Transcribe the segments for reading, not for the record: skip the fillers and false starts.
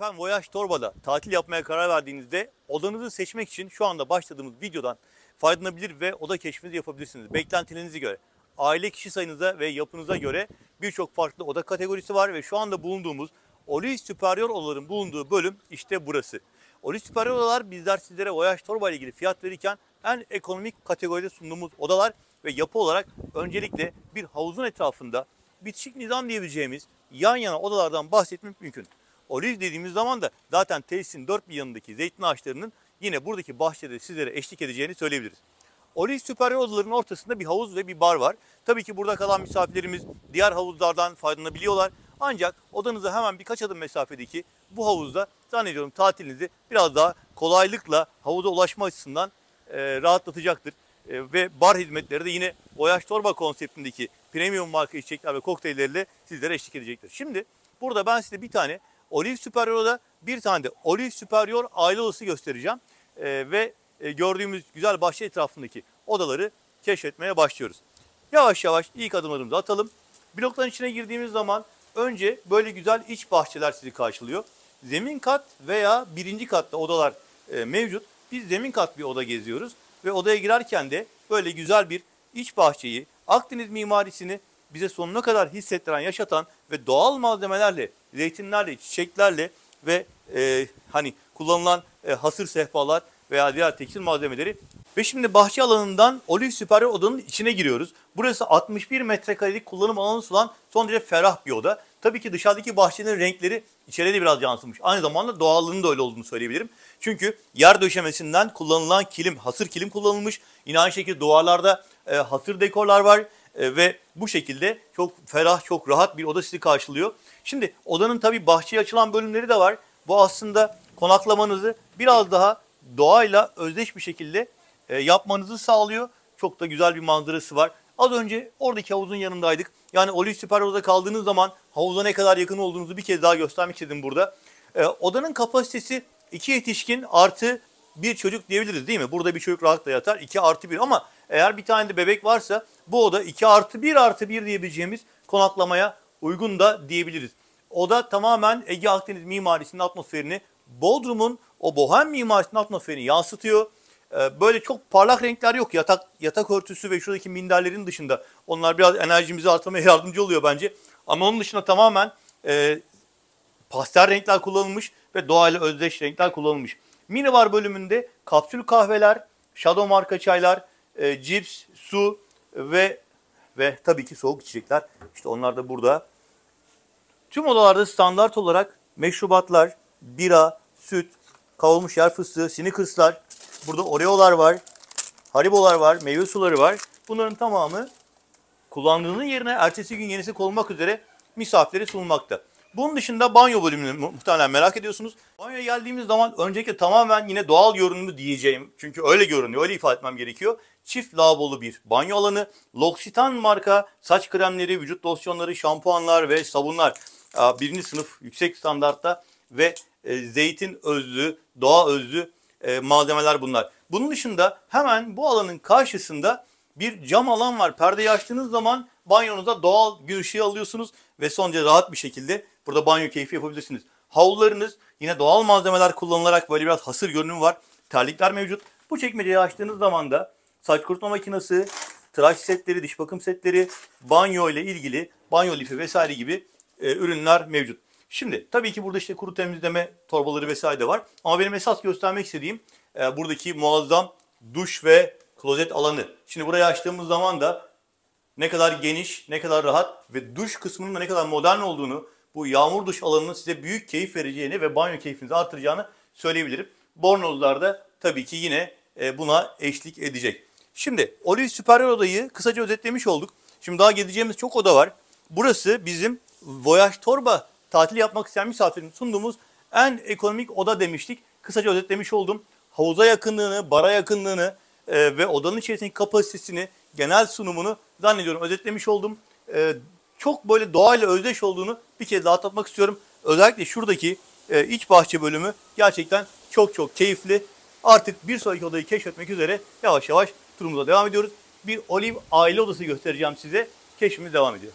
Efendim Voyage Torba'da tatil yapmaya karar verdiğinizde odanızı seçmek için şu anda başladığımız videodan faydalanabilir ve oda keşfinizi yapabilirsiniz. Beklentilerinize göre, aile kişi sayınıza ve yapınıza göre birçok farklı oda kategorisi var ve şu anda bulunduğumuz Oli Superior odaların bulunduğu bölüm işte burası. Oli Superior odalar bizler sizlere Voyage Torba ile ilgili fiyat verirken en ekonomik kategoride sunduğumuz odalar ve yapı olarak öncelikle bir havuzun etrafında bitişik nizam diyebileceğimiz yan yana odalardan bahsetmek mümkün. Oliv dediğimiz zaman da zaten tesisin dört bir yanındaki zeytin ağaçlarının yine buradaki bahçede sizlere eşlik edeceğini söyleyebiliriz. Oliv Superior odalarının ortasında bir havuz ve bir bar var. Tabii ki burada kalan misafirlerimiz diğer havuzlardan faydalanabiliyorlar. Ancak odanıza hemen birkaç adım mesafedeki bu havuzda zannediyorum tatilinizi biraz daha kolaylıkla havuza ulaşma açısından rahatlatacaktır. Ve bar hizmetleri de yine Voyage Torba konseptindeki premium marka içecekler ve kokteylleriyle sizlere eşlik edecektir. Şimdi burada ben size bir tane Oliv Superior'da bir tane de Oliv Superior aile odası göstereceğim. Gördüğümüz güzel bahçe etrafındaki odaları keşfetmeye başlıyoruz. Yavaş yavaş ilk adımlarımızı atalım. Blokların içine girdiğimiz zaman önce böyle güzel iç bahçeler sizi karşılıyor. Zemin kat veya birinci katta odalar mevcut. Biz zemin kat bir oda geziyoruz. Ve odaya girerken de böyle güzel bir iç bahçeyi, Akdeniz mimarisini bize sonuna kadar hissettiren, yaşatan ve doğal malzemelerle, zeytinlerle, çiçeklerle ve kullanılan hasır sehpalar veya diğer tekstil malzemeleri. Ve şimdi bahçe alanından Oliv Superior odanın içine giriyoruz. Burası 61 metrekarelik kullanım alanı sunan son derece ferah bir oda. Tabii ki dışarıdaki bahçenin renkleri içeriye de biraz yansımış. Aynı zamanda doğallığının da öyle olduğunu söyleyebilirim. Çünkü yer döşemesinden kullanılan kilim, hasır kilim kullanılmış. Yine aynı şekilde duvarlarda hasır dekorlar var. Ve bu şekilde çok ferah, çok rahat bir oda sizi karşılıyor. Şimdi odanın tabii bahçeye açılan bölümleri de var. Bu aslında konaklamanızı biraz daha doğayla özdeş bir şekilde yapmanızı sağlıyor. Çok da güzel bir manzarası var. Az önce oradaki havuzun yanındaydık. Yani Oliv Superior'da kaldığınız zaman havuza ne kadar yakın olduğunuzu bir kez daha göstermek istedim burada. Odanın kapasitesi 2 yetişkin artı bir çocuk diyebiliriz değil mi? Burada bir çocuk rahatla yatar. 2 artı 1 ama eğer bir tane de bebek varsa bu oda 2 artı 1 artı 1 diyebileceğimiz konaklamaya uygun da diyebiliriz. Oda tamamen Ege Akdeniz mimarisinin atmosferini, Bodrum'un o bohem mimarisinin atmosferini yansıtıyor. Böyle çok parlak renkler yok. Yatak örtüsü ve şuradaki minderlerin dışında. Onlar biraz enerjimizi artırmaya yardımcı oluyor bence. Ama onun dışında tamamen pastel renkler kullanılmış ve doğayla özdeş renkler kullanılmış. Mini bar bölümünde kapsül kahveler, shadow marka çaylar, cips, su ve tabii ki soğuk içecekler. İşte onlar da burada. Tüm odalarda standart olarak meşrubatlar, bira, süt, kavrulmuş yer fıstığı, Snickers'lar, burada Oreo'lar var, Haribo'lar var, meyve suları var. Bunların tamamı kullandığının yerine ertesi gün yenisi konulmak üzere misafirlere sunulmakta. Bunun dışında banyo bölümünü muhtemelen merak ediyorsunuz. Banyoya geldiğimiz zaman öncelikle tamamen yine doğal görünümlü diyeceğim. Çünkü öyle görünüyor, öyle ifade etmem gerekiyor. Çift lavabolu bir banyo alanı. L'Occitane marka saç kremleri, vücut losyonları, şampuanlar ve sabunlar. Birinci sınıf yüksek standartta ve zeytin özlü, doğa özlü malzemeler bunlar. Bunun dışında hemen bu alanın karşısında bir cam alan var. Perdeyi açtığınız zaman banyonuza doğal gün ışığı alıyorsunuz ve son derece rahat bir şekilde burada banyo keyfi yapabilirsiniz. Havlularınız yine doğal malzemeler kullanılarak böyle biraz hasır görünümü var. Terlikler mevcut. Bu çekmeceyi açtığınız zaman da saç kurutma makinesi, tıraş setleri, diş bakım setleri, banyo ile ilgili banyo lifi vesaire gibi ürünler mevcut. Şimdi tabii ki burada işte kuru temizleme torbaları vesaire de var. Ama benim esas göstermek istediğim buradaki muazzam duş ve klozet alanı. Şimdi burayı açtığımız zaman da ne kadar geniş, ne kadar rahat ve duş kısmının da ne kadar modern olduğunu, bu yağmur duş alanının size büyük keyif vereceğini ve banyo keyfinizi artıracağını söyleyebilirim. Bornozlar da tabii ki yine buna eşlik edecek. Şimdi Oliv Superior odayı kısaca özetlemiş olduk. Şimdi daha gezeceğimiz çok oda var. Burası bizim Voyage Torba tatil yapmak isteyen misafirin sunduğumuz en ekonomik oda demiştik. Kısaca özetlemiş oldum. Havuza yakınlığını, bara yakınlığını ve odanın içerisindeki kapasitesini, genel sunumunu zannediyorum özetlemiş oldum. Çok böyle doğayla özdeş olduğunu bir kez daha tatmak istiyorum. Özellikle şuradaki iç bahçe bölümü gerçekten çok keyifli. Artık bir sonraki odayı keşfetmek üzere yavaş yavaş turumuza devam ediyoruz. Bir Oliv aile odası göstereceğim size. Keşfimiz devam ediyor.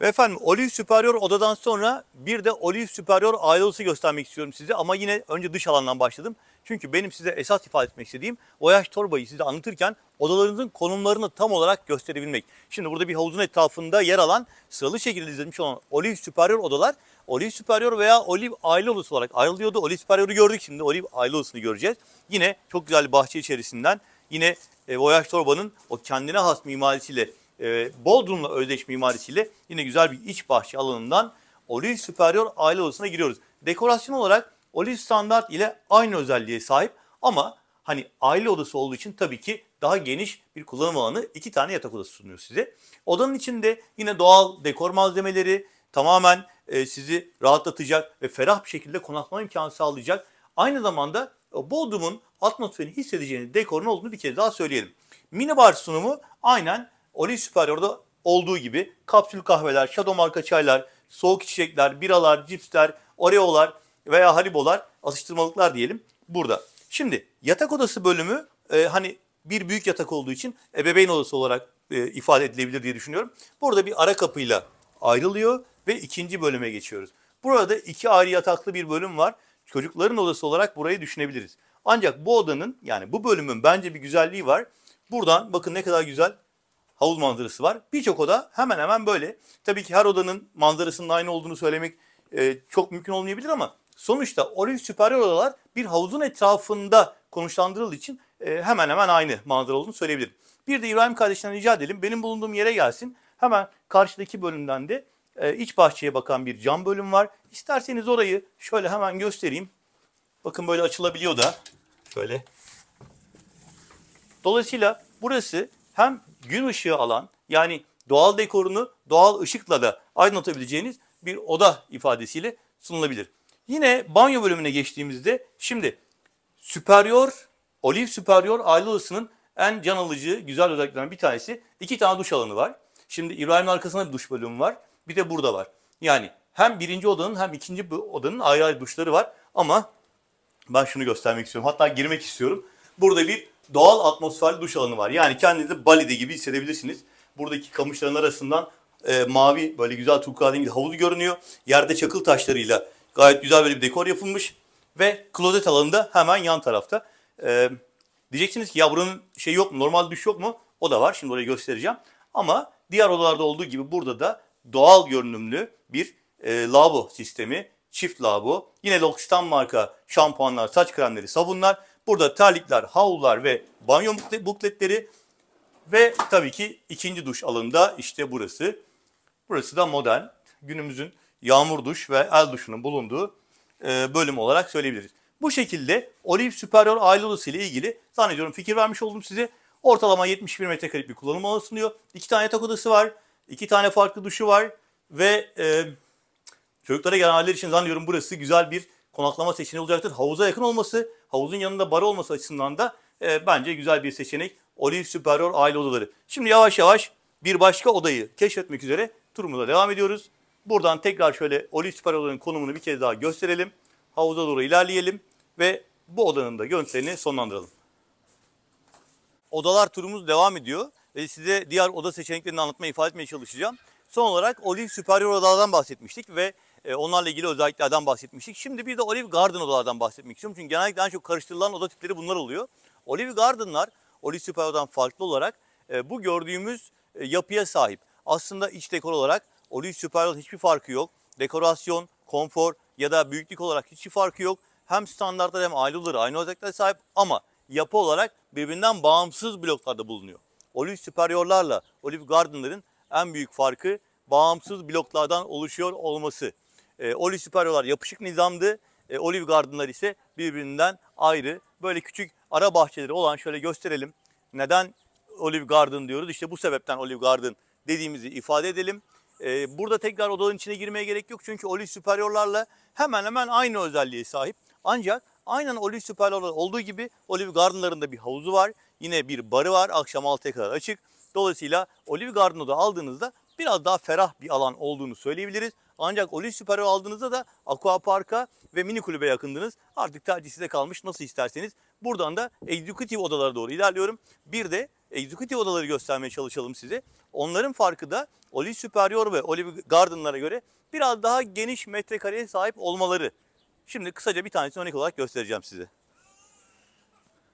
Ve efendim Olive Superior odadan sonra bir de Olive Superior aile odası göstermek istiyorum size. Ama yine önce dış alandan başladım. Çünkü benim size esas ifade etmek istediğim Voyage Torbayı size anlatırken odalarınızın konumlarını tam olarak gösterebilmek. Şimdi burada bir havuzun etrafında yer alan sıralı şekilde dizilmiş olan Olive Superior odalar Olive Superior veya Olive aile odası olarak ayrılıyordu. Olive Superior'u gördük, şimdi Olive aile odasını göreceğiz. Yine çok güzel bir bahçe içerisinden yine Voyage Torba'nın o kendine has mimarisiyle Bodrum'la özdeş mimarisiyle yine güzel bir iç bahçe alanından Olive Superior aile odasına giriyoruz. Dekorasyon olarak Olive Standart ile aynı özelliğe sahip ama hani aile odası olduğu için tabii ki daha geniş bir kullanım alanı, 2 tane yatak odası sunuyor size. Odanın içinde yine doğal dekor malzemeleri tamamen sizi rahatlatacak ve ferah bir şekilde konaklama imkanı sağlayacak. Aynı zamanda Bodrum'un atmosferini hissedeceğiniz dekorun olduğunu bir kez daha söyleyelim. Minibar sunumu aynen Olive Superior'da olduğu gibi kapsül kahveler, Shadow marka çaylar, soğuk içecekler, biralar, cipsler, Oreo'lar veya Haribo'lar, atıştırmalıklar diyelim burada. Şimdi yatak odası bölümü hani bir büyük yatak olduğu için ebeveyn odası olarak ifade edilebilir diye düşünüyorum. Burada bir ara kapıyla ayrılıyor ve ikinci bölüme geçiyoruz. Burada 2 ayrı yataklı bir bölüm var. Çocukların odası olarak burayı düşünebiliriz. Ancak bu odanın, yani bu bölümün bence bir güzelliği var. Buradan bakın ne kadar güzel havuz manzarası var. Birçok oda hemen hemen böyle. Tabii ki her odanın manzarasının aynı olduğunu söylemek çok mümkün olmayabilir ama sonuçta Olive Superior odalar bir havuzun etrafında konuşlandırıldığı için hemen hemen aynı manzara olduğunu söyleyebilirim. Bir de İbrahim kardeşten rica edelim, benim bulunduğum yere gelsin. Hemen karşıdaki bölümden de iç bahçeye bakan bir cam bölüm var. İsterseniz orayı şöyle hemen göstereyim. Bakın böyle açılabiliyor da. Şöyle. Dolayısıyla burası hem gün ışığı alan, yani doğal dekorunu doğal ışıkla da aydınlatabileceğiniz bir oda ifadesiyle sunulabilir. Yine banyo bölümüne geçtiğimizde şimdi Olive Superior aile odasının en can alıcı güzel özelliklerinden bir tanesi 2 tane duş alanı var. Şimdi İbrahim'in arkasında bir duş bölümü var. Bir de burada var. Yani hem birinci odanın hem ikinci odanın ayrı ayrı duşları var. Ama ben şunu göstermek istiyorum. Hatta girmek istiyorum. Burada bir doğal atmosferli duş alanı var. Yani kendinizi Bali'de gibi hissedebilirsiniz. Buradaki kamışların arasından mavi böyle güzel turkuaz rengi havuz görünüyor. Yerde çakıl taşlarıyla gayet güzel böyle bir dekor yapılmış. Ve klozet alanı da hemen yan tarafta. Diyeceksiniz ki ya buranın şey yok mu? Normal duş yok mu? O da var. Şimdi orayı göstereceğim. Ama diğer odalarda olduğu gibi burada da doğal görünümlü bir lavabo sistemi. Çift lavabo. Yine L'Occitane marka şampuanlar, saç kremleri, sabunlar. Burada terlikler, havlular ve banyo bukletleri. Ve tabii ki ikinci duş alanında işte burası. Burası da modern. Günümüzün yağmur duş ve el duşunun bulunduğu bölüm olarak söyleyebiliriz. Bu şekilde Olive Superior aile odası ile ilgili zannediyorum fikir vermiş oldum size. Ortalama 71 metrekarelik bir kullanım alanı sunuyor. 2 tane yatak odası var. 2 tane farklı duşu var. Ve çocuklara gelen aileler için zannediyorum burası güzel bir konaklama seçeneği olacaktır. Havuza yakın olması, havuzun yanında bar olması açısından da bence güzel bir seçenek. Olive Superior aile odaları. Şimdi yavaş yavaş bir başka odayı keşfetmek üzere turumuza devam ediyoruz. Buradan tekrar şöyle Olive Superior'ın konumunu bir kez daha gösterelim. Havuza doğru ilerleyelim ve bu odanın da görüntülerini sonlandıralım. Odalar turumuz devam ediyor ve size diğer oda seçeneklerini anlatmaya, ifade etmeye çalışacağım. Son olarak Olive Superior odalardan bahsetmiştik ve onlarla ilgili özelliklerden bahsetmiştik. Şimdi bir de Olive Garden odalardan bahsetmek istiyorum. Çünkü genellikle en çok karıştırılan oda tipleri bunlar oluyor. Olive Garden'lar Olive Superior'dan farklı olarak bu gördüğümüz yapıya sahip. Aslında iç dekor olarak Olive Superior'da hiçbir farkı yok. Dekorasyon, konfor ya da büyüklük olarak hiçbir farkı yok. Hem standartlar hem aile odaları aynı özelliklere sahip ama yapı olarak birbirinden bağımsız bloklarda bulunuyor. Olive Superior'larla Olive Garden'ların en büyük farkı bağımsız bloklardan oluşuyor olması. Olive Superior'lar yapışık nizamdı. Olive Garden'lar ise birbirinden ayrı. Böyle küçük ara bahçeleri olan, şöyle gösterelim. Neden Olive Garden diyoruz? İşte bu sebepten Olive Garden dediğimizi ifade edelim. Burada tekrar odaların içine girmeye gerek yok. Çünkü Olive Superior'larla hemen hemen aynı özelliğe sahip. Ancak aynen Olive Superior'lar olduğu gibi Olive Garden'ların da bir havuzu var. Yine bir barı var. Akşam 6'ya kadar açık. Dolayısıyla Olive Garden'ı da aldığınızda biraz daha ferah bir alan olduğunu söyleyebiliriz. Ancak Olive Superior aldığınızda da Aqua Park'a ve mini kulübe yakındınız. Artık tercih size kalmış, nasıl isterseniz. Buradan da Executive odalara doğru ilerliyorum. Bir de Executive odaları göstermeye çalışalım size. Onların farkı da Olive Superior ve Olive Garden'lara göre biraz daha geniş metrekareye sahip olmaları. Şimdi kısaca bir tanesini örnek olarak göstereceğim size.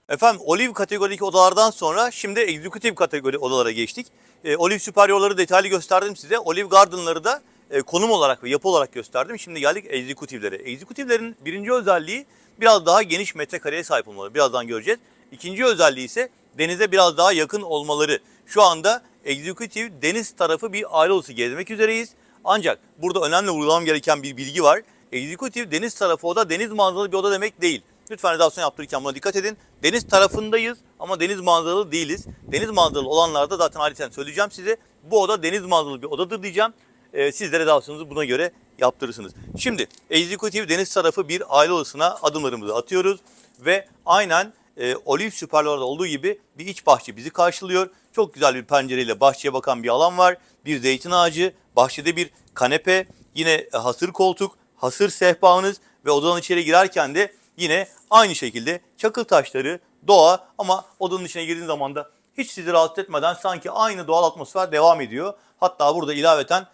Efendim Olive kategorideki odalardan sonra şimdi Executive kategori odalara geçtik. Olive Superior'ları detaylı gösterdim size. Olive Garden'ları da konum olarak ve yapı olarak gösterdim. Şimdi geldik Executive'lere. Executive'lerin birinci özelliği biraz daha geniş metrekareye sahip olmaları. Birazdan göreceğiz. İkinci özelliği ise denize biraz daha yakın olmaları. Şu anda Executive deniz tarafı bir aile odası gezmek üzereyiz. Ancak burada önemli vurgulamam gereken bir bilgi var. Executive deniz tarafı oda deniz manzaralı bir oda demek değil. Lütfen rezervasyon yaptırırken buna dikkat edin. Deniz tarafındayız ama deniz manzaralı değiliz. Deniz manzaralı olanlarda zaten ayrıca söyleyeceğim size. Bu oda deniz manzaralı bir odadır diyeceğim. Siz de rezervasyonunuzu buna göre yaptırırsınız. Şimdi Executive deniz tarafı bir aile odasına adımlarımızı atıyoruz. Ve aynen Olive Superior'da olduğu gibi bir iç bahçe bizi karşılıyor. Çok güzel bir pencereyle bahçeye bakan bir alan var. Bir zeytin ağacı, bahçede bir kanepe, yine hasır koltuk, hasır sehpanız ve odanın içeri girerken de yine aynı şekilde çakıl taşları, doğa ama odanın içine girdiğin zaman da hiç sizi rahatsız etmeden sanki aynı doğal atmosfer devam ediyor. Hatta burada ilaveten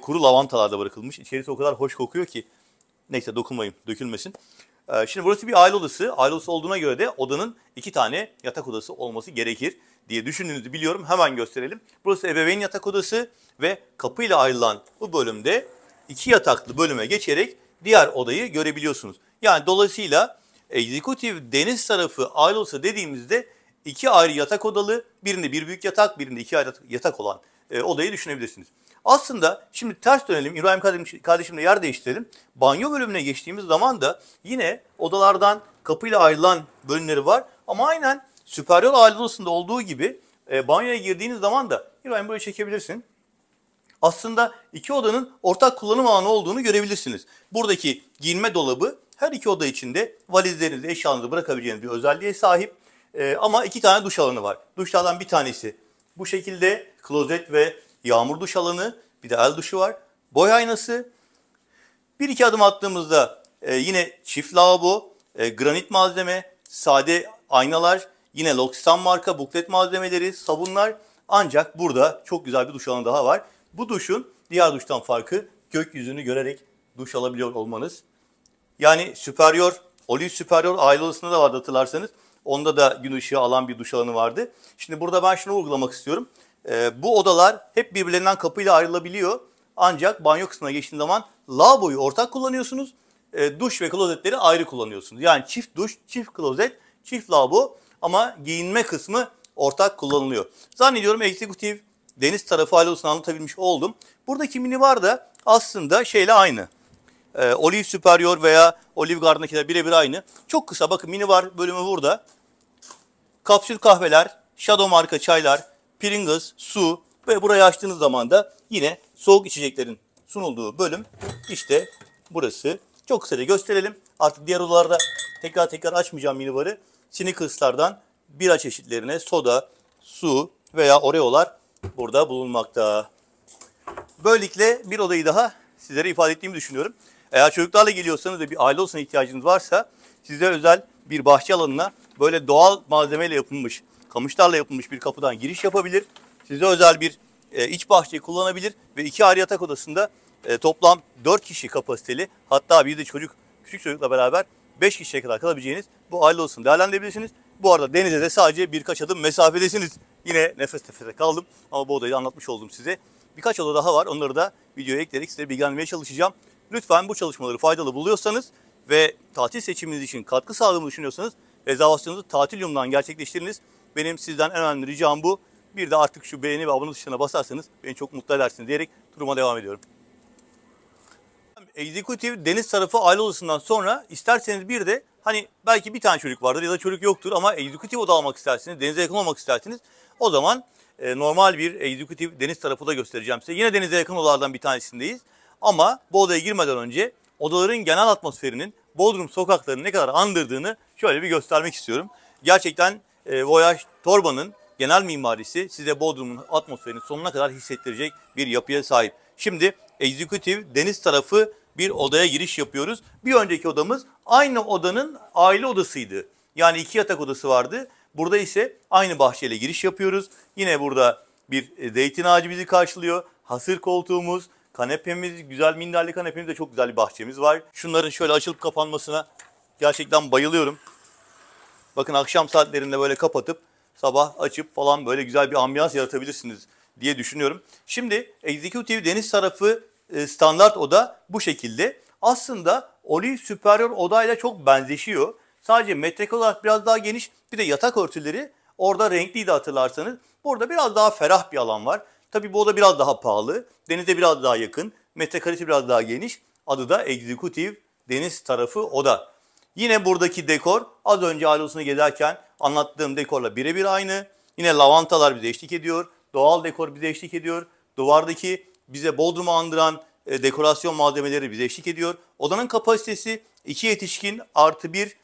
kuru lavantalar da bırakılmış. İçerisi o kadar hoş kokuyor ki. Neyse dokunmayayım, dökülmesin. Şimdi burası bir aile odası. Aile odası olduğuna göre de odanın 2 tane yatak odası olması gerekir diye düşündüğünüzü biliyorum. Hemen gösterelim. Burası ebeveyn yatak odası ve kapıyla ayrılan bu bölümde 2 yataklı bölüme geçerek diğer odayı görebiliyorsunuz. Yani dolayısıyla Executive deniz tarafı aile odası dediğimizde 2 ayrı yatak odalı, birinde bir büyük yatak, birinde 2 ayrı yatak olan odayı düşünebilirsiniz. Aslında şimdi ters dönelim, İbrahim kardeşimle yer değiştirelim. Banyo bölümüne geçtiğimiz zaman da yine odalardan kapıyla ayrılan bölümleri var. Ama aynen Superior aile odasında olduğu gibi banyoya girdiğiniz zaman da İbrahim buraya çekebilirsin. Aslında iki odanın ortak kullanım alanı olduğunu görebilirsiniz. Buradaki giyinme dolabı her iki oda içinde valizlerinizi, eşyalarınızı bırakabileceğiniz bir özelliğe sahip. Ama 2 tane duş alanı var. Duşlardan bir tanesi bu şekilde klozet ve yağmur duş alanı, bir de el duşu var. Boy aynası. 1-2 adım attığımızda yine çift lavabo, granit malzeme, sade aynalar, yine L'Occitane marka buklet malzemeleri, sabunlar. Ancak burada çok güzel bir duş alanı daha var. Bu duşun diğer duştan farkı gökyüzünü görerek duş alabiliyor olmanız. Yani Superior, Olive Superior aile odasında da vardı hatırlarsanız. Onda da gün ışığı alan bir duş alanı vardı. Şimdi burada ben şunu vurgulamak istiyorum. Bu odalar hep birbirlerinden kapıyla ayrılabiliyor. Ancak banyo kısmına geçtiğiniz zaman lavaboyu ortak kullanıyorsunuz. Duş ve klozetleri ayrı kullanıyorsunuz. Yani çift duş, çift klozet, çift lavabo ama giyinme kısmı ortak kullanılıyor. Zannediyorum Executive deniz tarafı aile odasını anlatabilmiş oldum. Buradaki minibar da aslında şeyle aynı. Olive Superior veya Olive Garden'dakiler birebir aynı. Çok kısa bakın minibar bölümü burada. Kapsül kahveler, Shadow marka çaylar, Pringles, su ve burayı açtığınız zaman da yine soğuk içeceklerin sunulduğu bölüm işte burası. Çok kısaca gösterelim. Artık diğer odalarda tekrar açmayacağım minibarı. Snickers'lardan bira çeşitlerine soda, su veya Oreo'lar burada bulunmakta. Böylelikle bir odayı daha sizlere ifade ettiğimi düşünüyorum. Eğer çocuklarla geliyorsanız ve bir aile odasına ihtiyacınız varsa size özel bir bahçe alanına böyle doğal malzemeyle yapılmış, kamışlarla yapılmış bir kapıdan giriş yapabilir. Size özel bir iç bahçeyi kullanabilir ve 2 ayrı yatak odasında toplam 4 kişi kapasiteli, hatta bir de küçük çocukla beraber 5 kişiye kadar kalabileceğiniz bu aile odasını değerlendirebilirsiniz. Bu arada denize de sadece birkaç adım mesafedesiniz. Yine nefes nefese kaldım ama bu odayı da anlatmış oldum size. Birkaç oda daha var. Onları da videoya ekleyerek size bilgilendirmeye çalışacağım. Lütfen bu çalışmaları faydalı buluyorsanız ve tatil seçiminiz için katkı sağladığımı düşünüyorsanız rezervasyonunuzu Tatilyum'dan gerçekleştiriniz. Benim sizden en önemli ricam bu. Bir de artık şu beğeni ve abone tuşuna basarsanız beni çok mutlu edersiniz diyerek turuma devam ediyorum. Executive deniz tarafı aile odasından sonra isterseniz bir de hani belki bir tane çocuk vardır ya da çocuk yoktur ama Executive oda almak istersiniz, denize yakın olmak istersiniz. O zaman normal bir Executive deniz tarafı da göstereceğim size. Yine denize yakın odalardan bir tanesindeyiz. Ama bu odaya girmeden önce odaların genel atmosferinin Bodrum sokaklarını ne kadar andırdığını şöyle bir göstermek istiyorum. Gerçekten Voyage Torba'nın genel mimarisi size Bodrum'un atmosferini sonuna kadar hissettirecek bir yapıya sahip. Şimdi Executive deniz tarafı bir odaya giriş yapıyoruz. Bir önceki odamız aynı odanın aile odasıydı. Yani 2 yatak odası vardı. Burada ise aynı bahçeyle giriş yapıyoruz. Yine burada bir zeytin ağacı bizi karşılıyor. Hasır koltuğumuz, kanepemiz, güzel minderli kanepemiz de çok güzel bir bahçemiz var. Şunların şöyle açılıp kapanmasına gerçekten bayılıyorum. Bakın akşam saatlerinde böyle kapatıp sabah açıp falan böyle güzel bir ambiyans yaratabilirsiniz diye düşünüyorum. Şimdi Executive deniz tarafı standart oda bu şekilde. Aslında Olive Superior odayla çok benzeşiyor. Sadece metrekare olarak biraz daha geniş. Bir de yatak örtüleri orada renkliydi hatırlarsanız. Burada biraz daha ferah bir alan var. Tabii bu oda biraz daha pahalı. Denize biraz daha yakın. Metrekaresi biraz daha geniş. Adı da Executive deniz tarafı oda. Yine buradaki dekor az önce ailesini gezerken anlattığım dekorla birebir aynı. Yine lavantalar bize eşlik ediyor. Doğal dekor bize eşlik ediyor. Duvardaki bize Bodrum'u andıran dekorasyon malzemeleri bize eşlik ediyor. Odanın kapasitesi 2 yetişkin artı 1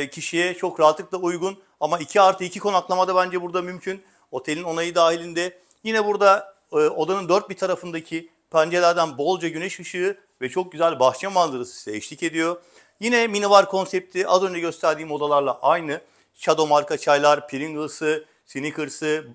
kişiye çok rahatlıkla uygun. Ama 2 artı 2 konaklama da bence burada mümkün. Otelin onayı dahilinde. Yine burada odanın dört bir tarafındaki pencerelerden bolca güneş ışığı ve çok güzel bahçe manzarası size eşlik ediyor. Yine minibar konsepti az önce gösterdiğim odalarla aynı. Shadow marka çaylar, Pringles'ı, Snickers'ı,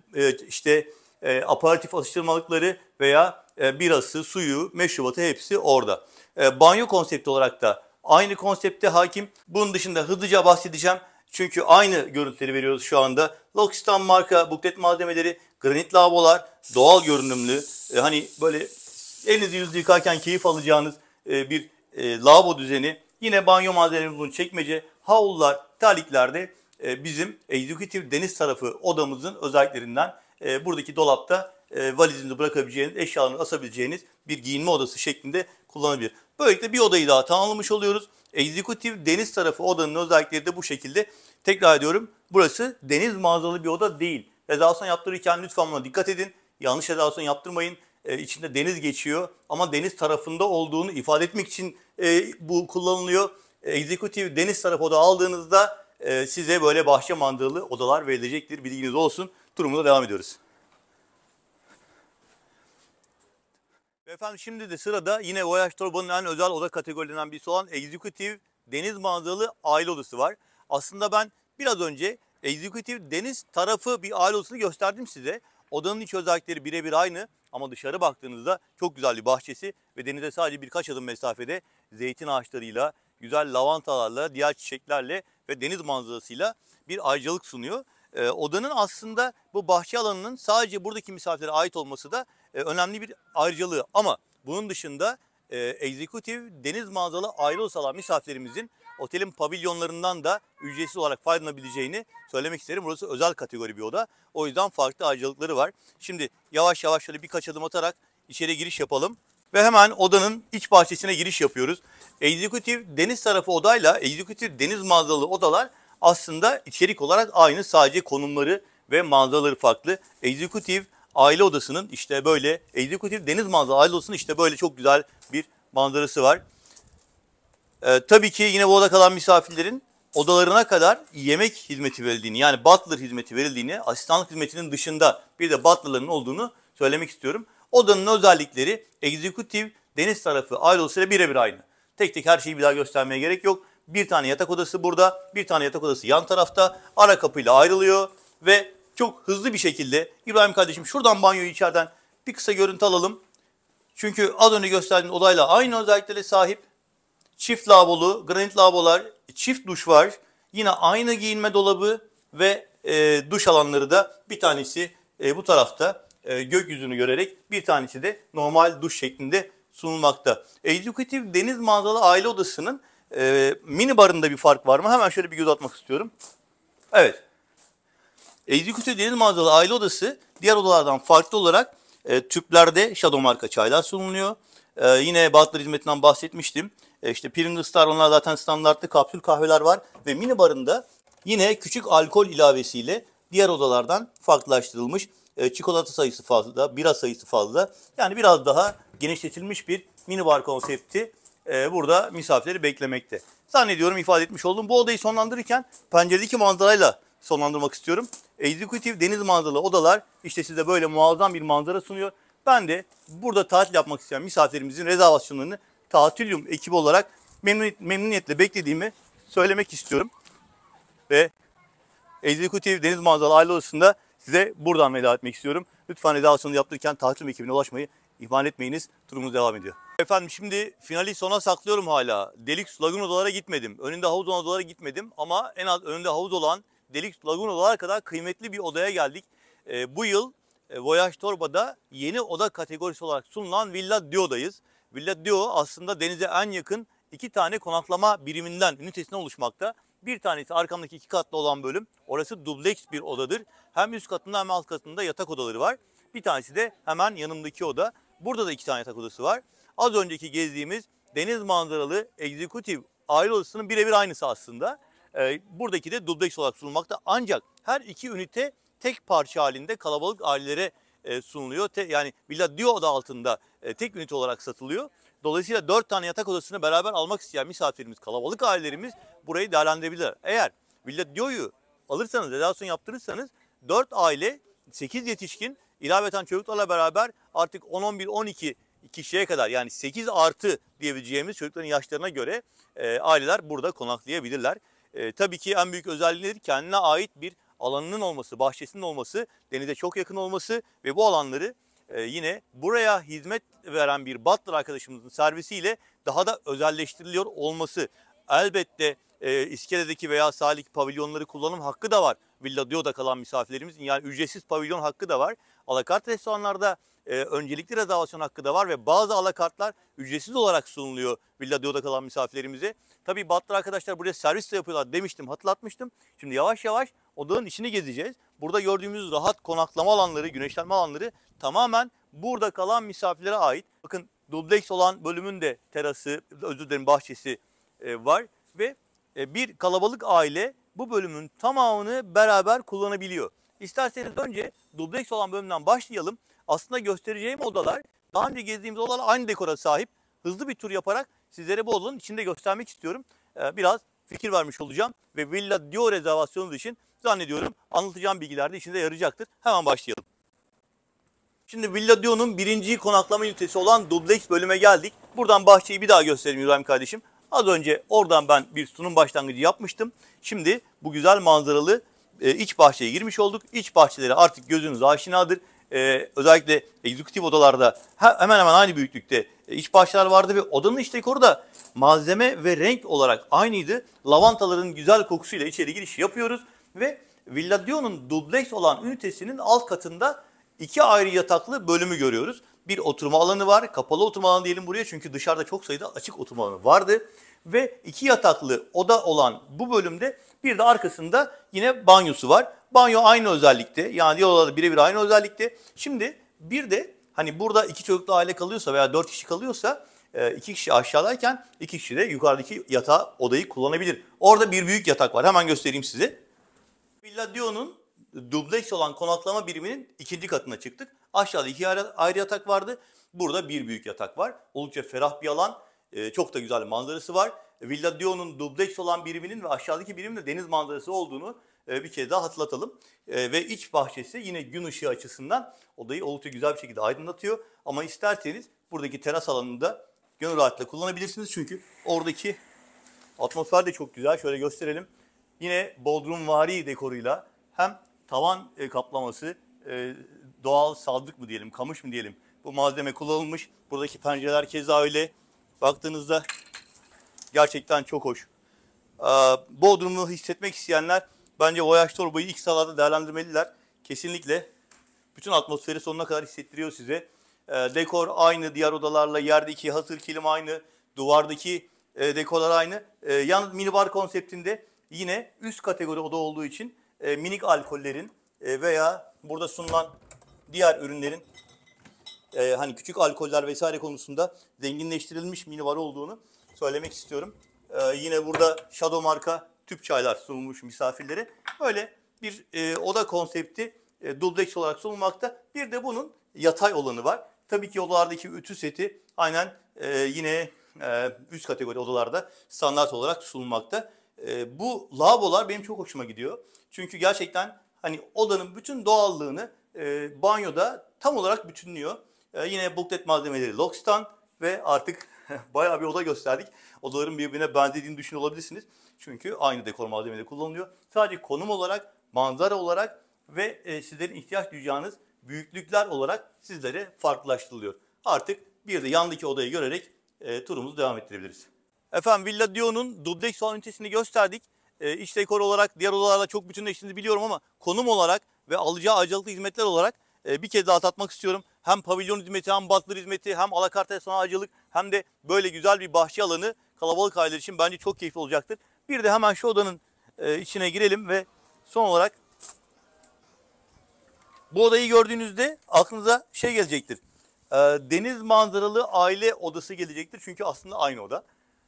aperatif atıştırmalıkları veya birası, suyu, meşrubatı hepsi orada. Banyo konsepti olarak da aynı konsepte hakim. Bunun dışında hızlıca bahsedeceğim. Çünkü aynı görüntüleri veriyoruz şu anda. Loxton marka buklet malzemeleri, granit lavabolar, doğal görünümlü, hani böyle elinizi yüzünüzü yıkarken keyif alacağınız bir lavabo düzeni. Yine banyo malzemelerimiz çekmece, havlular, terliklerde bizim Executive deniz tarafı odamızın özelliklerinden. Buradaki dolapta valizinizi bırakabileceğiniz, eşyalarını asabileceğiniz bir giyinme odası şeklinde kullanabilir. Böylelikle bir odayı daha tamamlamış oluyoruz. Executive deniz tarafı odanın özellikleri de bu şekilde. Tekrar ediyorum, burası deniz manzaralı bir oda değil. Rezervasyon yaptırırken lütfen buna dikkat edin. Yanlış rezervasyon yaptırmayın. İçinde deniz geçiyor ama deniz tarafında olduğunu ifade etmek için bu kullanılıyor. Executive deniz tarafı oda aldığınızda size böyle bahçe manzaralı odalar verilecektir. Bilginiz olsun. Turumuza devam ediyoruz. Efendim şimdi de sırada yine Voyage Turba'nın en özel oda kategorilerinden birisi olan Executive deniz manzaralı aile odası var. Aslında ben biraz önce Executive deniz tarafı bir aile odasını gösterdim size. Odanın iç özellikleri birebir aynı ama dışarı baktığınızda çok güzel bir bahçesi ve denize sadece birkaç adım mesafede zeytin ağaçlarıyla, güzel lavantalarla, diğer çiçeklerle ve deniz manzarasıyla bir ayrıcalık sunuyor. Odanın aslında bu bahçe alanının sadece buradaki misafirlere ait olması da önemli bir ayrıcalığı. Ama bunun dışında Executive deniz manzaralı aile odası alan misafirlerimizin otelin pavilyonlarından da ücretsiz olarak faydalanabileceğini söylemek isterim. Burası özel kategori bir oda. O yüzden farklı ayrıcalıkları var. Şimdi yavaş yavaş şöyle birkaç adım atarak içeri giriş yapalım. Ve hemen odanın iç bahçesine giriş yapıyoruz. Executive deniz tarafı odayla Executive deniz manzaralı odalar aslında içerik olarak aynı. Sadece konumları ve manzaraları farklı. Executive aile odasının işte böyle, Executive deniz manzaralı aile odasının işte böyle çok güzel bir manzarası var. Tabii ki yine bu odada kalan misafirlerin odalarına kadar yemek hizmeti verildiğini, yani butler hizmeti verildiğini, asistanlık hizmetinin dışında bir de butlerların olduğunu söylemek istiyorum. Odanın özellikleri Executive deniz tarafı aile odasıyla birebir aynı. Tek tek her şeyi bir daha göstermeye gerek yok. Bir tane yatak odası burada, bir tane yatak odası yan tarafta, ara kapıyla ayrılıyor ve çok hızlı bir şekilde İbrahim kardeşim şuradan banyoyu içeriden bir kısa görüntü alalım. Çünkü az önce gösterdiğim odayla aynı özelliklere sahip. Çift lavabolu, granit lavabolar, çift duş var. Yine aynı giyinme dolabı ve duş alanları da bir tanesi bu tarafta gökyüzünü görerek, bir tanesi de normal duş şeklinde sunulmakta. Executive deniz manzaralı aile odasının mini barında bir fark var mı? Hemen şöyle bir göz atmak istiyorum. Evet. Executive deniz manzaralı aile odası diğer odalardan farklı olarak tüplerde Shadow marka çaylar sunuluyor. Yine butler hizmetinden bahsetmiştim. İşte Pringles'lar, onlar zaten standartlı kapsül kahveler var. Ve mini barında yine küçük alkol ilavesiyle diğer odalardan farklılaştırılmış. Çikolata sayısı fazla, bira sayısı fazla. Yani biraz daha genişletilmiş bir mini bar konsepti burada misafirleri beklemekte. Zannediyorum ifade etmiş oldum. Bu odayı sonlandırırken penceredeki manzarayla sonlandırmak istiyorum. Executive deniz manzaralı odalar işte size böyle muazzam bir manzara sunuyor. Ben de burada tatil yapmak isteyen misafirlerimizin rezervasyonlarını Tatilium ekibi olarak memnuniyetle beklediğimi söylemek istiyorum. Ve Executive deniz manzaralı aile odasında size buradan veda etmek istiyorum. Lütfen rezervasyonu yaptırırken tatil ekibine ulaşmayı ihmal etmeyiniz. Turumuz devam ediyor. Efendim şimdi finali sona saklıyorum hala. Deluxe Lagoon odalara gitmedim. Önünde havuz olan odalara gitmedim ama en az önünde havuz olan Deluxe Lagoon odalar kadar kıymetli bir odaya geldik. Bu yıl Voyage Torba'da yeni oda kategorisi olarak sunulan Villa Dio'dayız. Villa Dio aslında denize en yakın 2 tane konaklama biriminden, ünitesinden oluşmakta. Bir tanesi arkamdaki 2 katlı olan bölüm. Orası dubleks bir odadır. Hem üst katında hem alt katında yatak odaları var. Bir tanesi de hemen yanımdaki oda. Burada da 2 tane yatak odası var. Az önceki gezdiğimiz deniz manzaralı egzekutif aile odasının birebir aynısı aslında. Buradaki de dubleks olarak sunulmakta. Ancak her iki ünite tek parça halinde kalabalık ailelere sunuluyor. Yani Villa Dio adı altında tek ünite olarak satılıyor. Dolayısıyla 4 tane yatak odasını beraber almak isteyen misafirimiz, kalabalık ailelerimiz burayı değerlendirebilirler. Eğer Villa Dio'yu alırsanız, rezervasyon yaptırırsanız 4 aile, 8 yetişkin, ilaveten çocuklarla beraber artık 10, 11, 12 kişiye kadar, yani 8 artı diyebileceğimiz çocukların yaşlarına göre aileler burada konaklayabilirler. Tabii ki en büyük özelliği nedir? Kendine ait bir alanının olması, bahçesinin olması, denize çok yakın olması ve bu alanları yine buraya hizmet veren bir butler arkadaşımızın servisiyle daha da özelleştiriliyor olması. Elbette İskele'deki veya sahildeki pavilyonları kullanım hakkı da var. Villa Dio'da kalan misafirlerimizin, yani ücretsiz pavilion hakkı da var. Alakart restoranlarda öncelikli rezervasyon hakkı da var ve bazı alakartlar ücretsiz olarak sunuluyor Villa Dio'da kalan misafirlerimize. Tabii butler arkadaşlar buraya servis de yapıyorlar demiştim, hatırlatmıştım. Şimdi yavaş yavaş odanın içini gezeceğiz. Burada gördüğümüz rahat konaklama alanları, güneşlenme alanları tamamen burada kalan misafirlere ait. Bakın dubleks olan bölümün de terası, özür dilerim, bahçesi var ve bir kalabalık aile bu bölümün tamamını beraber kullanabiliyor. İsterseniz önce dubleks olan bölümden başlayalım. Aslında göstereceğim odalar daha önce gezdiğimiz odalarla aynı dekora sahip. Hızlı bir tur yaparak sizlere bu odanın içinde göstermek istiyorum. Biraz fikir vermiş olacağım ve Villa Dio rezervasyonunuz için zannediyorum anlatacağım bilgiler de işinize yarayacaktır. Hemen başlayalım. Şimdi Villa Dio'nun birinci konaklama ünitesi olan dubleks bölüme geldik. Buradan bahçeyi bir daha göstereyim İbrahim kardeşim. Az önce oradan ben bir sunum başlangıcı yapmıştım. Şimdi bu güzel manzaralı iç bahçeye girmiş olduk. İç bahçeleri artık gözünüz aşinadır. Özellikle egzekutif odalarda hemen hemen aynı büyüklükte iç bahçeler vardı ve odanın iç dekoru da malzeme ve renk olarak aynıydı. Lavantaların güzel kokusuyla içeri giriş yapıyoruz ve Villa Dio'nun dubleks olan ünitesinin alt katında 2 ayrı yataklı bölümü görüyoruz. Bir oturma alanı var. Kapalı oturma alanı diyelim buraya çünkü dışarıda çok sayıda açık oturma alanı vardı. Ve 2 yataklı oda olan bu bölümde bir de arkasında yine banyosu var. Banyo aynı özellikte, yani diğer odalarda birebir aynı özellikte. Şimdi bir de hani burada 2 çocuklu aile kalıyorsa veya 4 kişi kalıyorsa 2 kişi aşağıdayken 2 kişi de yukarıdaki yatağı, odayı kullanabilir. Orada bir büyük yatak var. Hemen göstereyim size. Villa Dio'nun dubleks olan konaklama biriminin 2. katına çıktık. Aşağıda 2 ayrı yatak vardı. Burada bir büyük yatak var. Oldukça ferah bir alan. Çok da güzel manzarası var. Villa Dio'nun dubleks olan biriminin ve aşağıdaki birimin de deniz manzarası olduğunu bir kez daha hatırlatalım. Ve iç bahçesi yine gün ışığı açısından odayı oldukça güzel bir şekilde aydınlatıyor. Ama isterseniz buradaki teras alanını da gönül rahatlıkla kullanabilirsiniz. Çünkü oradaki atmosfer de çok güzel. Şöyle gösterelim. Yine bodrumvari dekoruyla hem tavan kaplaması, doğal sazlık mı diyelim, kamış mı diyelim, bu malzeme kullanılmış. Buradaki pencereler keza öyle. Baktığınızda gerçekten çok hoş. Bodrum'u hissetmek isteyenler bence Voyage Torba'yı ilk sıralarda değerlendirmeliler. Kesinlikle bütün atmosferi sonuna kadar hissettiriyor size. Dekor aynı diğer odalarla, yerdeki hazır kilim aynı, duvardaki dekorlar aynı. Yalnız minibar konseptinde yine üst kategori oda olduğu için minik alkollerin veya burada sunulan diğer ürünlerin hani küçük alkoller vesaire konusunda zenginleştirilmiş minibar olduğunu söylemek istiyorum. Yine burada Shadow marka tüp çaylar sunulmuş misafirlere. Böyle bir oda konsepti dubleks olarak sunulmakta. Bir de bunun yatay olanı var. Tabii ki odalardaki ütü seti aynen yine üst kategori odalarda standart olarak sunulmakta. Bu lavabolar benim çok hoşuma gidiyor. Çünkü gerçekten hani odanın bütün doğallığını banyoda tam olarak bütünlüyor. Yine buklet malzemeleri Loxtan ve artık bayağı bir oda gösterdik. Odaların birbirine benzediğini düşünüyor olabilirsiniz. Çünkü aynı dekor malzemeleri kullanılıyor. Sadece konum olarak, manzara olarak ve sizlerin ihtiyaç duyacağınız büyüklükler olarak sizlere farklılaştırılıyor. Artık bir de yandaki odayı görerek turumuzu devam ettirebiliriz. Efendim Villa Dio'nun dubleks salon ünitesini gösterdik. İç dekor olarak diğer odalarla çok bütünleştiğinizi biliyorum ama konum olarak ve alacağı ayrıcalıklı hizmetler olarak bir kez daha tatmak istiyorum. Hem pavilyon hizmeti, hem butler hizmeti, hem alakart restoran ayrıcalık, hem de böyle güzel bir bahçe alanı kalabalık aileler için bence çok keyifli olacaktır. Bir de hemen şu odanın içine girelim ve son olarak bu odayı gördüğünüzde aklınıza şey gelecektir. Deniz manzaralı aile odası gelecektir. Çünkü aslında aynı oda.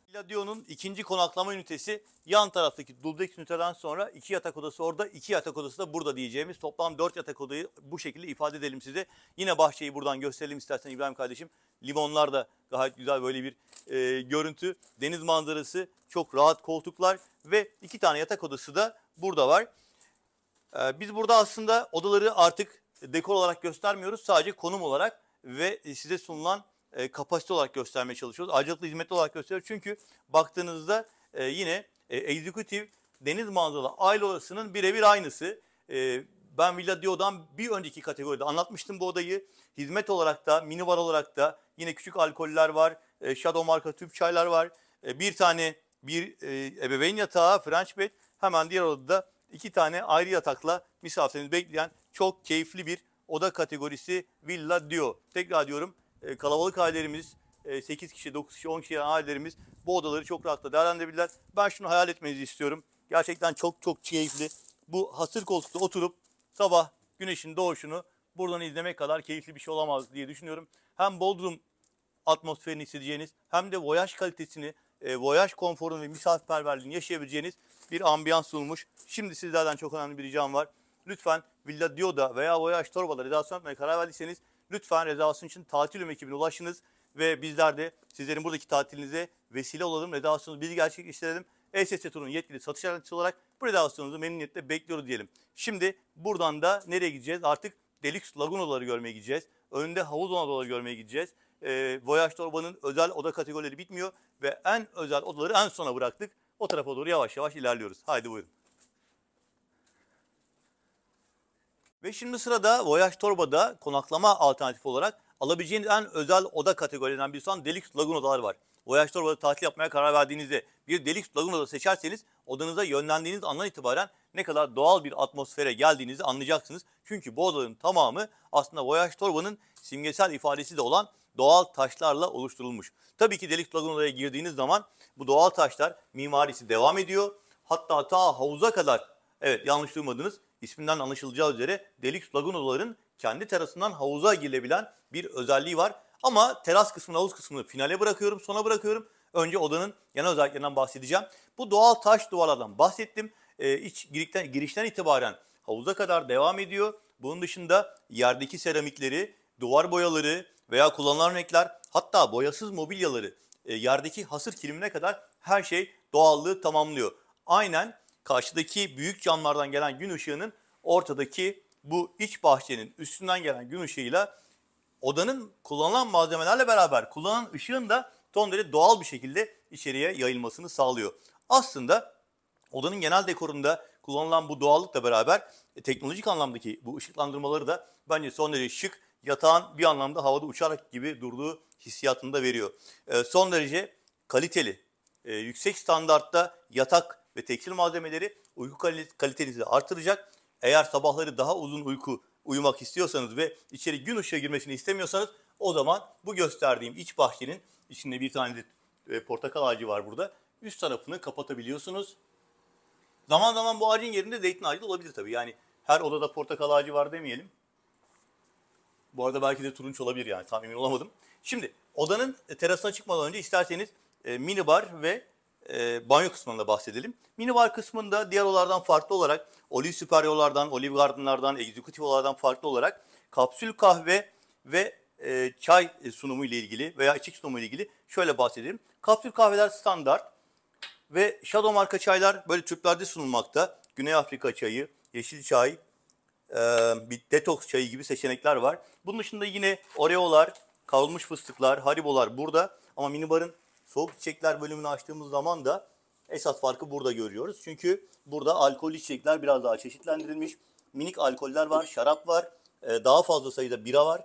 Villa Dio'nun ikinci konaklama ünitesi yan taraftaki dubleks üniteden sonra 2 yatak odası orada, 2 yatak odası da burada diyeceğimiz toplam 4 yatak odayı bu şekilde ifade edelim size. Yine bahçeyi buradan gösterelim istersen İbrahim kardeşim. Limonlar da gayet güzel böyle bir görüntü. Deniz manzarası, çok rahat koltuklar ve 2 tane yatak odası da burada var. Biz burada aslında odaları artık dekor olarak göstermiyoruz. Sadece konum olarak ve size sunulan kapasite olarak göstermeye çalışıyoruz. Ayrıcalıklı hizmetli olarak gösteriyoruz. Çünkü baktığınızda yine Executive deniz manzaralı aile odasının birebir aynısı. Ben Villa Dio'dan bir önceki kategoride anlatmıştım bu odayı. Hizmet olarak da, minibar olarak da yine küçük alkoller var. Shadow marka tüp çaylar var. Bir tane ebeveyn yatağı, French bed. Hemen diğer odada 2 tane ayrı yatakla misafirlerinizi bekleyen çok keyifli bir oda kategorisi Villa Dio. Tekrar diyorum, kalabalık ailelerimiz, 8 kişi, 9 kişi, 10 kişi ailelerimiz bu odaları çok rahatla değerlendirebilirler. Ben şunu hayal etmenizi istiyorum. Gerçekten çok çok keyifli. Bu hasır koltukta oturup sabah güneşin doğuşunu buradan izlemek kadar keyifli bir şey olamaz diye düşünüyorum. Hem Bodrum atmosferini hissedeceğiniz, hem de voyaj kalitesini, voyaj konforunu ve misafirperverliğini yaşayabileceğiniz bir ambiyans sunulmuş. Şimdi sizlerden çok önemli bir ricam var. Lütfen Villa Dio'da veya Voyage Torba'da rezervasyon yapmaya karar verdiyseniz lütfen rezervasyon için tatil ekibine ulaşınız ve bizler de sizlerin buradaki tatilinize vesile olalım. Rezervasyonunuzu biz gerçekleştirelim. ESS Tur'un yetkili satış yöneticisi olarak bu rezervasyonunuzu memnuniyetle bekliyoruz diyelim. Şimdi buradan da nereye gideceğiz? Artık Deluxe Lagun odaları görmeye gideceğiz. Önünde havuz odaları görmeye gideceğiz. Voyage Torba'nın özel oda kategorileri bitmiyor ve en özel odaları en sona bıraktık. O tarafa doğru yavaş yavaş ilerliyoruz. Haydi buyurun. Ve şimdi sırada Voyage Torba'da konaklama alternatifi olarak alabileceğiniz en özel oda kategorilerinden birisi olan Deluxe Lagun odalar var. Voyage Torba'da tatil yapmaya karar verdiğinizde bir Deluxe Lagun oda seçerseniz odanıza yönlendiğiniz andan itibaren ne kadar doğal bir atmosfere geldiğinizi anlayacaksınız. Çünkü bu odaların tamamı aslında Voyage Torba'nın simgesel ifadesi de olan doğal taşlarla oluşturulmuş. Tabii ki Deluxe Lagun odaya girdiğiniz zaman bu doğal taşlar mimarisi devam ediyor. Hatta ta havuza kadar, evet yanlış duymadınız, isminden anlaşılacağı üzere Deluxe Lagun odaların kendi terasından havuza girilebilen bir özelliği var. Ama teras kısmını, havuz kısmını finale bırakıyorum, sona bırakıyorum. Önce odanın genel özelliklerinden bahsedeceğim. Bu doğal taş duvarlardan bahsettim. Girişten itibaren havuza kadar devam ediyor. Bunun dışında yerdeki seramikleri, duvar boyaları veya kullanılan renkler, hatta boyasız mobilyaları, yerdeki hasır kilimine kadar her şey doğallığı tamamlıyor. Aynen karşıdaki büyük camlardan gelen gün ışığının ortadaki bu iç bahçenin üstünden gelen gün ışığıyla odanın kullanılan malzemelerle beraber kullanılan ışığın da son derece doğal bir şekilde içeriye yayılmasını sağlıyor. Aslında odanın genel dekorunda kullanılan bu doğallıkla beraber teknolojik anlamdaki bu ışıklandırmaları da bence son derece şık, yatağın bir anlamda havada uçarak gibi durduğu hissiyatını da veriyor. Son derece kaliteli, yüksek standartta yatak ve tekstil malzemeleri uyku kalitenizi artıracak. Eğer sabahları daha uzun uyumak istiyorsanız ve içeri gün ışığı girmesini istemiyorsanız o zaman bu gösterdiğim iç bahçenin içinde bir tane de portakal ağacı var burada. Üst tarafını kapatabiliyorsunuz. Zaman zaman bu ağacın yerinde zeytin ağacı da olabilir tabii. Yani her odada portakal ağacı var demeyelim. Bu arada belki de turunç olabilir yani, tam emin olamadım. Şimdi odanın terasına çıkmadan önce isterseniz minibar ve banyo kısmında bahsedelim. Minibar kısmında diğer odalardan farklı olarak Olive Superior'lardan, Olive Garden'lardan, Executive odalardan farklı olarak kapsül kahve ve çay sunumu ile ilgili veya içecek sunumu ile ilgili şöyle bahsedelim. Kapsül kahveler standart ve Shadow marka çaylar böyle tüplerde sunulmakta. Güney Afrika çayı, yeşil çay, bir detoks çayı gibi seçenekler var. Bunun dışında yine Oreo'lar, kavrulmuş fıstıklar, Haribo'lar burada. Ama minibarın soğuk içecekler bölümünü açtığımız zaman da esas farkı burada görüyoruz. Çünkü burada alkollü içecekler biraz daha çeşitlendirilmiş. minik alkoller var, şarap var, daha fazla sayıda bira var,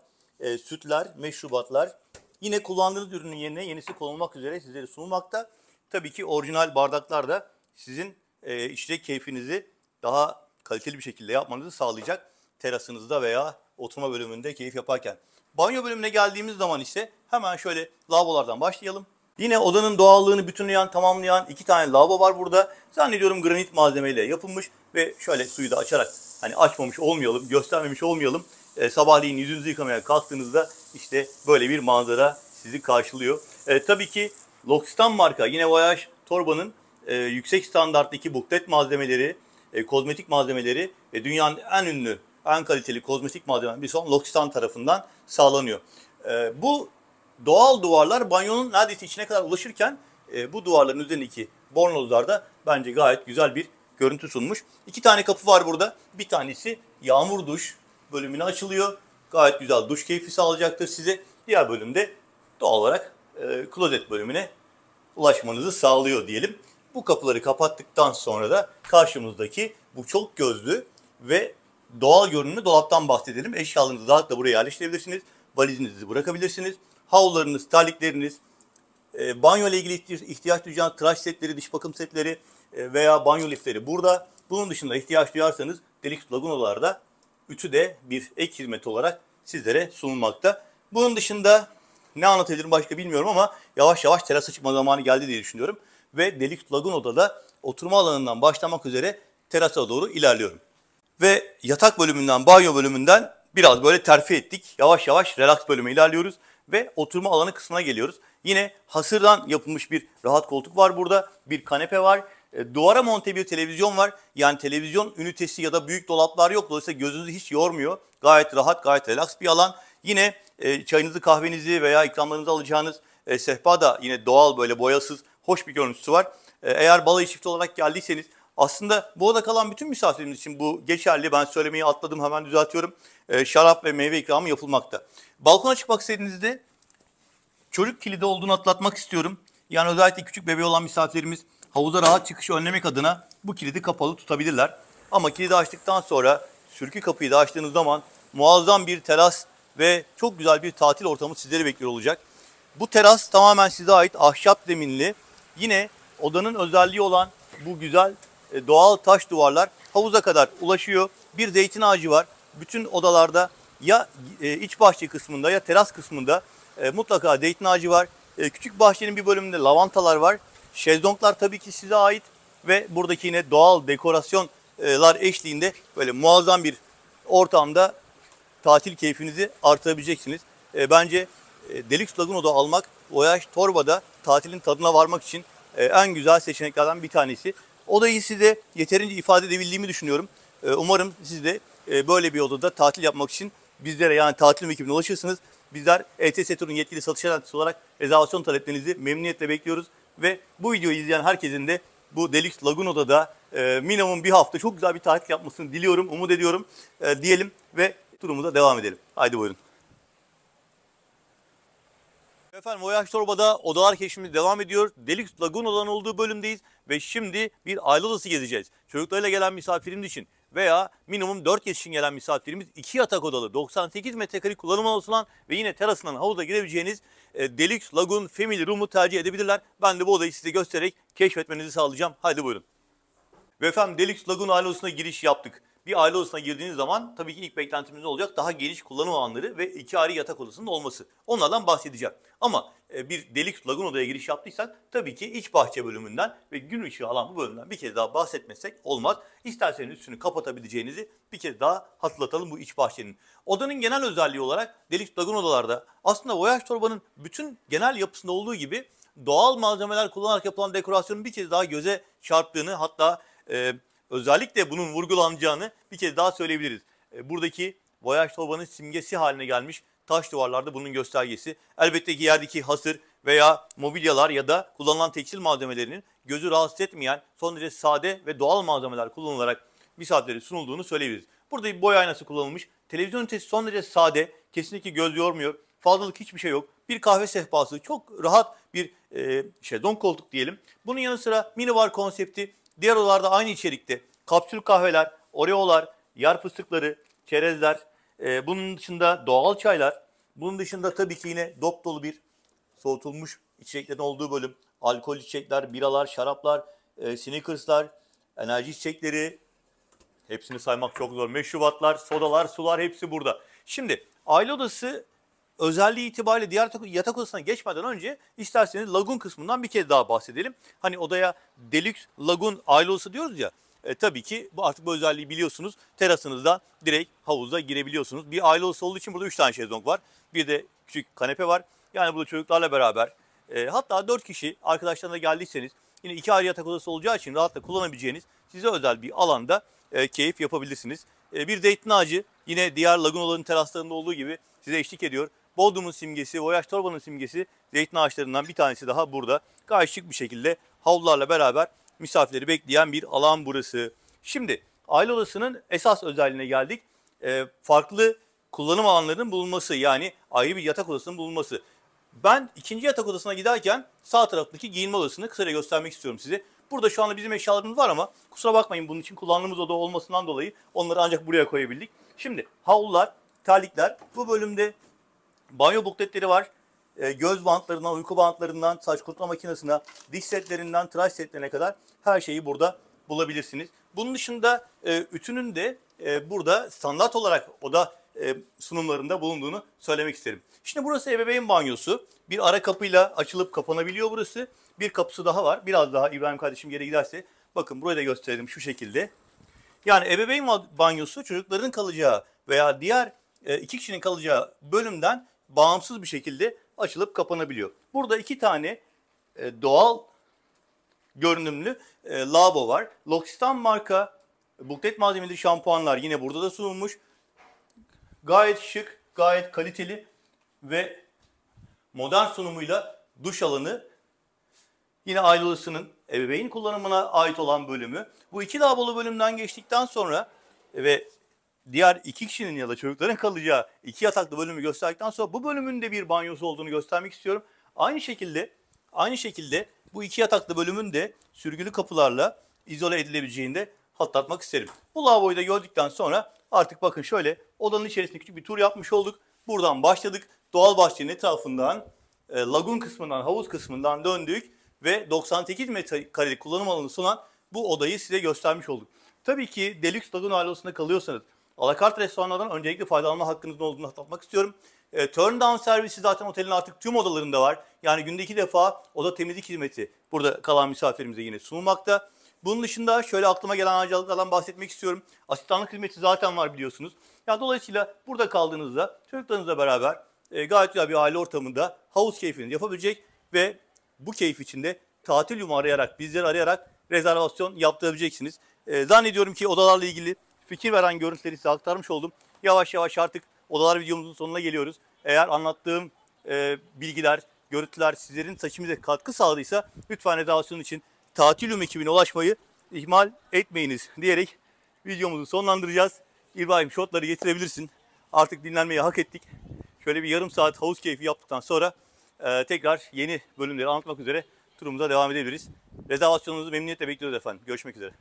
sütler, meşrubatlar. Yine kullandığınız ürünün yerine yenisi konulmak üzere sizlere sunulmakta. Tabii ki orijinal bardaklar da sizin içecek keyfinizi daha kaliteli bir şekilde yapmanızı sağlayacak. Terasınızda veya oturma bölümünde keyif yaparken. Banyo bölümüne geldiğimiz zaman ise hemen şöyle lavabolardan başlayalım. Yine odanın doğallığını bütünleyen, tamamlayan 2 tane lavabo var burada. Zannediyorum granit malzemeyle yapılmış ve şöyle suyu da açarak, hani açmamış olmayalım, göstermemiş olmayalım. Sabahleyin yüzünüzü yıkamaya kalktığınızda işte böyle bir manzara sizi karşılıyor. Tabii ki L'Occitane marka yine Voyage torbanın yüksek standarttaki buklet malzemeleri, kozmetik malzemeleri ve dünyanın en ünlü, en kaliteli kozmetik malzemeleri bir son L'Occitane tarafından sağlanıyor. Bu doğal duvarlar banyonun neredeyse içine kadar ulaşırken bu duvarların üzerindeki bornozlar da bence gayet güzel bir görüntü sunmuş. 2 tane kapı var burada. Bir tanesi yağmur duş bölümüne açılıyor. Gayet güzel duş keyfi sağlayacaktır size. Diğer bölümde doğal olarak klozet bölümüne ulaşmanızı sağlıyor diyelim. Bu kapıları kapattıktan sonra da karşımızdaki bu çok gözlü ve doğal görünümlü dolaptan bahsedelim. Eşyalarınızı rahatlıkla buraya yerleştirebilirsiniz. Valizinizi bırakabilirsiniz. Havlularınız, terlikleriniz, banyo ile ilgili ihtiyaç duyacağınız tıraş setleri, diş bakım setleri veya banyo lifleri burada. Bunun dışında ihtiyaç duyarsanız Deluxe Laguno'larda ütü de bir ek hizmet olarak sizlere sunulmakta. Bunun dışında ne anlatabilirim başka bilmiyorum ama yavaş yavaş terasa çıkma zamanı geldi diye düşünüyorum. Ve Deluxe Laguno'da da oturma alanından başlamak üzere terasa doğru ilerliyorum. Ve yatak bölümünden, banyo bölümünden biraz böyle terfi ettik. Yavaş yavaş relax bölüme ilerliyoruz ve oturma alanı kısmına geliyoruz. Yine hasırdan yapılmış bir rahat koltuk var burada. Bir kanepe var. Duvara monte bir televizyon var. Yani televizyon ünitesi ya da büyük dolaplar yok. Dolayısıyla gözünüzü hiç yormuyor. Gayet rahat, gayet relax bir alan. Yine çayınızı, kahvenizi veya ikramlarınızı alacağınız sehpa da yine doğal, böyle boyasız, hoş bir görüntüsü var. Eğer balayı çifti olarak geldiyseniz, aslında bu oda kalan bütün misafirlerimiz için bu geçerli. Ben söylemeyi atladım, hemen düzeltiyorum. Şarap ve meyve ikramı yapılmakta. Balkona çıkmak istediğinizde çocuk kilidi olduğunu atlatmak istiyorum. Yani özellikle küçük bebeği olan misafirlerimiz havuza rahat çıkışı önlemek adına bu kilidi kapalı tutabilirler. Ama kilidi açtıktan sonra sürgü kapıyı da açtığınız zaman muazzam bir teras ve çok güzel bir tatil ortamı sizleri bekliyor olacak. Bu teras tamamen size ait, ahşap zeminli. Yine odanın özelliği olan bu güzel doğal taş duvarlar havuza kadar ulaşıyor. Bir zeytin ağacı var. Bütün odalarda ya iç bahçe kısmında ya teras kısmında mutlaka zeytin ağacı var. Küçük bahçenin bir bölümünde lavantalar var. Şezlonglar tabii ki size ait ve buradaki yine doğal dekorasyonlar eşliğinde böyle muazzam bir ortamda tatil keyfinizi artırabileceksiniz. Bence Deluxe Laguno'da almak, Voyage Torba'da tatilin tadına varmak için en güzel seçeneklerden bir tanesi. Odayı size yeterince ifade edebildiğimi düşünüyorum. Umarım siz de böyle bir odada tatil yapmak için bizlere, yani tatil ekibine ulaşırsınız. Bizler ETS Tur'un yetkili satış ajansı olarak rezervasyon taleplerinizi memnuniyetle bekliyoruz. Ve bu videoyu izleyen herkesin de bu Deluxe Laguno'da da minimum bir hafta çok güzel bir tatil yapmasını diliyorum, umut ediyorum diyelim ve turumuza devam edelim. Haydi buyurun. Efendim, Voyage Torba'da odalar keşfimiz devam ediyor. Deluxe Laguno'dan olduğu bölümdeyiz ve şimdi bir aile odası gezeceğiz. Çocuklarıyla gelen misafirimiz için veya minimum 4 kişi için gelen misafirimiz 2 yatak odalı, 98 metrekare kullanım alanı olan ve yine terasından havuza girebileceğiniz Deluxe Lagoon Family Room'u tercih edebilirler. Ben de bu odayı size göstererek keşfetmenizi sağlayacağım. Haydi buyurun. Ve efendim, Deluxe Lagoon aile odasına giriş yaptık. Bir aile odasına girdiğiniz zaman tabii ki ilk beklentimiz ne olacak? Daha geniş kullanım alanları ve 2 ayrı yatak odasının olması. Onlardan bahsedeceğim. Ama bir Deluxe Lagoon odaya giriş yaptıysak tabii ki iç bahçe bölümünden ve gün ışığı alan bu bölümden bir kez daha bahsetmezsek olmaz. İsterseniz üstünü kapatabileceğinizi bir kez daha hatırlatalım bu iç bahçenin. Odanın genel özelliği olarak Deluxe Lagoon odalarda aslında Voyage Torba'nın bütün genel yapısında olduğu gibi doğal malzemeler kullanarak yapılan dekorasyonun bir kez daha göze çarptığını, hatta özellikle bunun vurgulanacağını bir kez daha söyleyebiliriz. Buradaki Voyage Torba'nın simgesi haline gelmiş taş duvarlarda bunun göstergesi. Elbette ki yerdeki hasır veya mobilyalar ya da kullanılan tekstil malzemelerinin gözü rahatsız etmeyen son derece sade ve doğal malzemeler kullanılarak misafirlere sunulduğunu söyleyebiliriz. Burada bir boy aynası kullanılmış. Televizyon ünitesi son derece sade, kesinlikle göz yormuyor. Fazlalık hiçbir şey yok. Bir kahve sehpası, çok rahat bir şezlong koltuk diyelim. Bunun yanı sıra minibar konsepti, diğer odalarda aynı içerikte kapsül kahveler, oreolar, yer fıstıkları, çerezler, bunun dışında doğal çaylar, bunun dışında tabii ki yine dop dolu bir soğutulmuş içeceklerin olduğu bölüm. Alkol içecekler, biralar, şaraplar, sneakerslar, enerji içecekleri, hepsini saymak çok zor. Meşrubatlar, sodalar, sular hepsi burada. Şimdi aile odası özelliği itibariyle diğer yatak odasına geçmeden önce isterseniz lagun kısmından bir kez daha bahsedelim. Hani odaya deluxe lagun aile odası diyoruz ya. Tabii ki artık bu özelliği biliyorsunuz. Terasınızda direkt havuza girebiliyorsunuz. Bir aile odası olduğu için burada 3 tane şezlong var. Bir de küçük kanepe var. Yani burada çocuklarla beraber hatta 4 kişi arkadaşlarına geldiyseniz yine 2 ayrı yatak odası olacağı için rahatlıkla kullanabileceğiniz size özel bir alanda keyif yapabilirsiniz. Bir zeytin ağacı yine diğer lagunoların teraslarında olduğu gibi size eşlik ediyor. Bodrum'un simgesi, Voyage Torba'nın simgesi zeytin ağaçlarından bir tanesi daha burada. Gayet şık bir şekilde havlularla beraber misafirleri bekleyen bir alan burası. Şimdi aile odasının esas özelliğine geldik. Farklı kullanım alanlarının bulunması, yani ayrı bir yatak odasının bulunması. Ben ikinci yatak odasına giderken sağ taraftaki giyinme odasını kısaca göstermek istiyorum size. Burada şu anda bizim eşyalarımız var ama kusura bakmayın, bunun için kullandığımız oda olmasından dolayı onları ancak buraya koyabildik. Şimdi havlular, terlikler, bu bölümde banyo bukletleri var. Göz bantlarından, uyku bantlarından, saç kurutma makinesine, diş setlerinden, tıraş setlerine kadar her şeyi burada bulabilirsiniz. Bunun dışında ütünün de burada standart olarak oda sunumlarında bulunduğunu söylemek isterim. Şimdi burası ebeveyn banyosu. Bir ara kapıyla açılıp kapanabiliyor burası. Bir kapısı daha var. Biraz daha İbrahim kardeşim geri giderse bakın burayı da gösterelim şu şekilde. Yani ebeveyn banyosu çocukların kalacağı veya diğer 2 kişinin kalacağı bölümden bağımsız bir şekilde açılıp kapanabiliyor. Burada 2 tane doğal görünümlü lavabo var. L'Occitane marka buklet malzemeli şampuanlar yine burada da sunulmuş. Gayet şık, gayet kaliteli ve modern sunumuyla duş alanı. Yine aile odasının ebeveyn kullanımına ait olan bölümü. Bu 2 lavabolu bölümden geçtikten sonra ve diğer 2 kişinin ya da çocukların kalacağı 2 yataklı bölümü gösterdikten sonra bu bölümün de bir banyosu olduğunu göstermek istiyorum. Aynı şekilde bu 2 yataklı bölümün de sürgülü kapılarla izole edilebileceğini de hatırlatmak isterim. Bu lavaboyu da gördükten sonra artık bakın şöyle odanın içerisinde küçük bir tur yapmış olduk. Buradan başladık. Doğal bahçenin etrafından, lagun kısmından, havuz kısmından döndük ve 98 metrekarelik kullanım alanı sunan bu odayı size göstermiş olduk. Tabii ki Deluxe Lagun ailesinde kalıyorsanız alakart restoranlardan öncelikle faydalanma hakkınızın olduğunu hatırlatmak istiyorum. Turn down servisi zaten otelin artık tüm odalarında var. Yani günde 2 defa oda temizlik hizmeti burada kalan misafirimize yine sunulmakta. Bunun dışında şöyle aklıma gelen ayrıcalıklardan bahsetmek istiyorum. Asistanlık hizmeti zaten var biliyorsunuz. Yani dolayısıyla burada kaldığınızda çocuklarınızla beraber gayet güzel bir aile ortamında havuz keyfini yapabilecek ve bu keyif içinde tatil yumu arayarak, bizleri arayarak rezervasyon yaptırabileceksiniz. Zannediyorum ki odalarla ilgili fikir veren görüntüleri size aktarmış oldum. Yavaş yavaş artık odalar videomuzun sonuna geliyoruz. Eğer anlattığım bilgiler, görüntüler sizlerin seçiminize katkı sağladıysa lütfen rezervasyon için Tatil Yum ekibine ulaşmayı ihmal etmeyiniz diyerek videomuzu sonlandıracağız. İbrahim şortları getirebilirsin. Artık dinlenmeyi hak ettik. Şöyle bir yarım saat havuz keyfi yaptıktan sonra tekrar yeni bölümleri anlatmak üzere turumuza devam edebiliriz. Rezervasyonunuzu memnuniyetle bekliyoruz efendim. Görüşmek üzere.